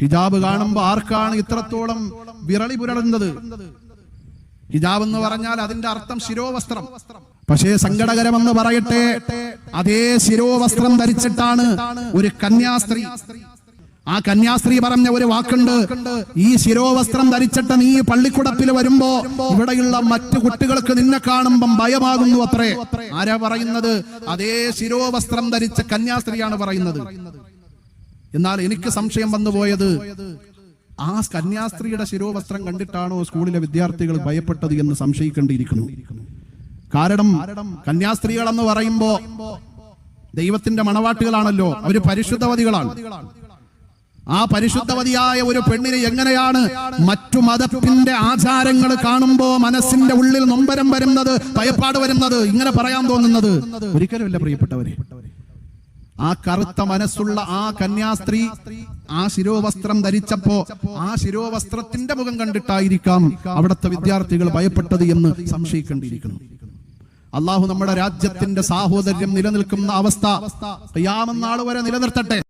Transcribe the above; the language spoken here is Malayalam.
ഹിജാബ് കാണുമ്പോൾ ആർക്കാണ് ഇത്രത്തോളം വിരളി പുരളുന്നത്? ഹിജാബ് എന്ന് പറഞ്ഞാൽ അതിന്റെ അർത്ഥം ശിരോവസ്ത്രം. പക്ഷേ സങ്കടകരമെന്ന് പറയട്ടെ, അതേ ശിരോവസ്ത്രം ധരിച്ചിട്ടാണ് ഒരു കന്യാസ്ത്രീ, ആ കന്യാസ്ത്രീ പറഞ്ഞ ഒരു വാക്കുണ്ട്, ഈ ശിരോവസ്ത്രം ധരിച്ചിട്ട് നീ പള്ളിക്കുടപ്പിൽ വരുമ്പോ ഇവിടെയുള്ള മറ്റു കുട്ടികൾക്ക് നിന്നെ കാണുമ്പം ഭയമാകുന്നു അത്രേ. ആരാ പറയുന്നത്? അതേ ശിരോവസ്ത്രം ധരിച്ച കന്യാസ്ത്രീയാണ് പറയുന്നത്. എന്നാൽ എനിക്ക് സംശയം വന്നുപോയത്, ആ കന്യാസ്ത്രീയുടെ ശിരോവസ്ത്രം കണ്ടിട്ടാണോ സ്കൂളിലെ വിദ്യാർത്ഥികൾ ഭയപ്പെട്ടത് എന്ന് സംശയിക്കേണ്ടിയിരിക്കുന്നു. കാരണം കന്യാസ്ത്രീകൾ എന്ന് പറയുമ്പോ ദൈവത്തിന്റെ മണവാട്ടികളാണല്ലോ, അവര് പരിശുദ്ധവതികളാണ്. ആ പരിശുദ്ധവതിയായ ഒരു പെണ്ണിനെ എങ്ങനെയാണ് മറ്റു മതത്തിന്റെ ആചാരങ്ങൾ കാണുമ്പോ മനസ്സിന്റെ ഉള്ളിൽ നൊമ്പരം വരുന്നത്, ഭയപ്പാട് വരുന്നത്, ഇങ്ങനെ പറയാൻ തോന്നുന്നത്? ഒരിക്കലുമില്ല പ്രിയപ്പെട്ടവരെ. ആ കറുത്ത മനസ്സുള്ള ആ കന്യാസ്ത്രീ ആ ശിരോവസ്ത്രം ധരിച്ചപ്പോ ആ ശിരോവസ്ത്രത്തിന്റെ മുഖം കണ്ടിട്ടായിരിക്കാം അവിടുത്തെ വിദ്യാർത്ഥികൾ ഭയപ്പെട്ടത് എന്ന് സംശയിക്കേണ്ടിയിരിക്കുന്നു. അള്ളാഹു നമ്മുടെ രാജ്യത്തിന്റെ സാഹോദര്യം നിലനിൽക്കുന്ന അവസ്ഥ ഖിയാമത്ത് നാൾ വരെ നിലനിർത്തട്ടെ.